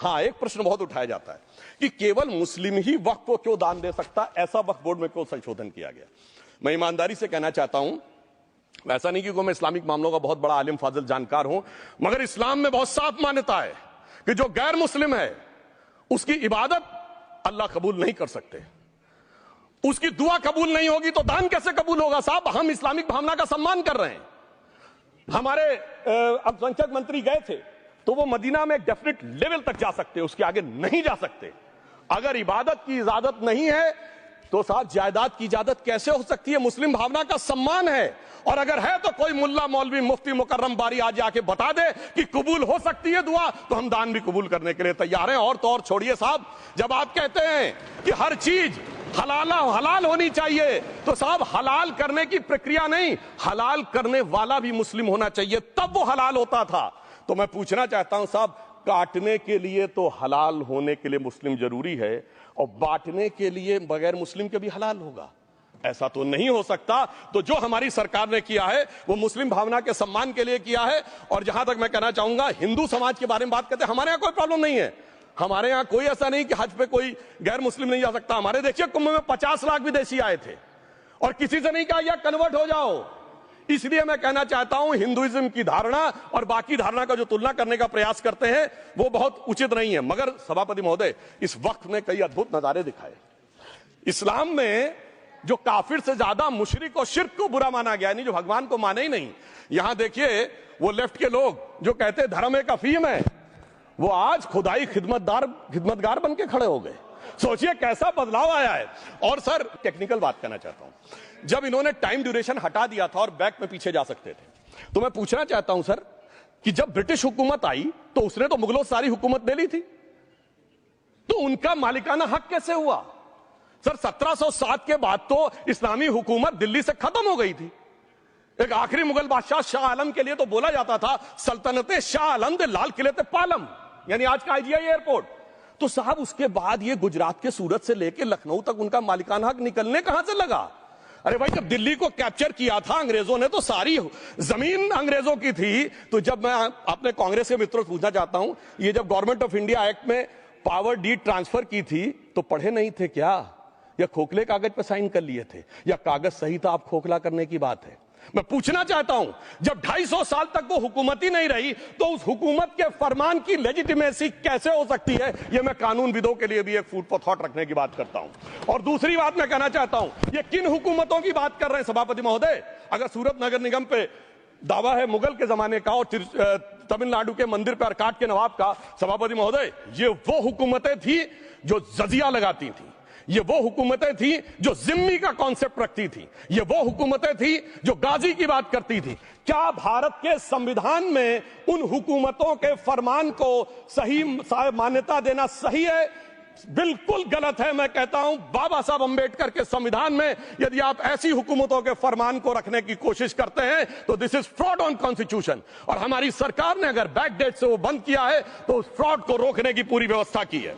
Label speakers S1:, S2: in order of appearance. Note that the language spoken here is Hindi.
S1: हाँ, एक प्रश्न बहुत उठाया जाता है कि केवल मुस्लिम ही वक्फ को क्यों दान दे सकता, ऐसा वक्फ बोर्ड में क्यों संशोधन किया गया। मैं ईमानदारी से कहना चाहता हूं, ऐसा नहीं कि मैं इस्लामिक मामलों का बहुत बड़ा आलिम फाजिल जानकार हूं, मगर इस्लाम में बहुत साफ मान्यता है कि जो गैर मुस्लिम है उसकी इबादत अल्लाह कबूल नहीं कर सकते, उसकी दुआ कबूल नहीं होगी तो दान कैसे कबूल होगा। साहब, हम इस्लामिक भावना का सम्मान कर रहे हैं। हमारे अल्पसंख्यक मंत्री गए थे तो वो मदीना में एक डेफिनेट लेवल तक जा सकते, उसके आगे नहीं जा सकते। अगर इबादत की इजाजत नहीं है तो साहब जायदाद की इजाजत कैसे हो सकती है। मुस्लिम भावना का सम्मान है, और अगर है तो कोई मुल्ला मौलवी मुफ्ती मुकर्रम बारी आज आके बता दे कि कबूल हो सकती है दुआ, तो हम दान भी कबूल करने के लिए तैयार हैं। और तो और छोड़िए साहब, जब आप कहते हैं कि हर चीज हलाल होनी चाहिए, तो साहब हलाल करने की प्रक्रिया नहीं, हलाल करने वाला भी मुस्लिम होना चाहिए, तब वो हलाल होता था। तो मैं पूछना चाहता हूं साहब, काटने के लिए तो हलाल होने के लिए मुस्लिम जरूरी है, और बांटने के लिए बगैर मुस्लिम के भी हलाल होगा, ऐसा तो नहीं हो सकता। तो जो हमारी सरकार ने किया है वो मुस्लिम भावना के सम्मान के लिए किया है। और जहां तक मैं कहना चाहूंगा, हिंदू समाज के बारे में बात करते हैं, हमारे यहां कोई प्रॉब्लम नहीं है। हमारे यहां कोई ऐसा नहीं कि हज पे कोई गैर मुस्लिम नहीं जा सकता। हमारे देखिए कुंभ में 50 लाख विदेशी आए थे और किसी से नहीं कहा या कन्वर्ट हो जाओ। इसलिए मैं कहना चाहता हूं, हिंदुइज्म की धारणा और बाकी धारणा का जो तुलना करने का प्रयास करते हैं वो बहुत उचित नहीं है। मगर सभापति महोदय, इस वक्त ने कई अद्भुत नजारे दिखाए। इस्लाम में जो काफिर से ज्यादा मुशरिक और शिर्क को बुरा माना गया, नहीं जो भगवान को माने ही नहीं। यहां देखिए वो लेफ्ट के लोग जो कहते धर्म एक अफीम है, वो आज खुदाई खिदमतगार बन के खड़े हो गए। सोचिए कैसा बदलाव आया है। और सर, टेक्निकल बात करना चाहता हूं, जब इन्होंने टाइम ड्यूरेशन हटा दिया था और बैक में पीछे जा सकते थे, तो मैं पूछना चाहता हूं सर कि जब ब्रिटिश हुकूमत आई तो उसने तो मुगलों सारी हुकूमत ले ली थी, तो उनका मालिकाना हक कैसे हुआ। सर 1707 के बाद तो इस्लामी हुकूमत दिल्ली से खत्म हो गई थी। एक आखिरी मुगल बादशाह शाह आलम के लिए तो बोला जाता था सल्तनत शाह आलम दे लाल किले ते पालम, यानी आज का IGI एयरपोर्ट। तो साहब उसके बाद ये गुजरात के सूरत से लेकर लखनऊ तक उनका मालिकाना हक निकलने कहां से लगा। अरे भाई, जब दिल्ली को कैप्चर किया था अंग्रेजों ने तो सारी जमीन अंग्रेजों की थी। तो जब मैं अपने कांग्रेस के मित्रों से पूछना चाहता हूं, ये जब गवर्नमेंट ऑफ इंडिया एक्ट में पावर डीड ट्रांसफर की थी तो पढ़े नहीं थे क्या, या खोखले कागज पर साइन कर लिए थे, या कागज सही था, आप खोखला करने की बात है। मैं पूछना चाहता हूं, जब 250 साल तक वो हुकूमत ही नहीं रही तो उस हुकूमत के फरमान की लेजिटिमेसी कैसे हो सकती है। ये मैं कानून विदों के लिए भी एक फूड फॉर थॉट रखने की बात करता हूं। और दूसरी बात मैं कहना चाहता हूं, ये किन हुकूमतों की बात कर रहे हैं सभापति महोदय। अगर सूरत नगर निगम पे दावा है मुगल के जमाने का और तमिलनाडु के मंदिर पर अरकाट के नवाब का, सभापति महोदय ये वो हुकूमतें थी जो जजिया लगाती थी, ये वो हुकूमतें थी जो जिम्मी का कॉन्सेप्ट रखती थी, ये वो हुकूमतें थी जो गाजी की बात करती थी। क्या भारत के संविधान में उन हुकूमतों के फरमान को सही मान्यता देना सही है? बिल्कुल गलत है। मैं कहता हूं बाबा साहब अंबेडकर के संविधान में यदि आप ऐसी हुकूमतों के फरमान को रखने की कोशिश करते हैं तो this is fraud on constitution. और हमारी सरकार ने अगर बैकडेट से वो बंद किया है तो उस फ्रॉड को रोकने की पूरी व्यवस्था की है।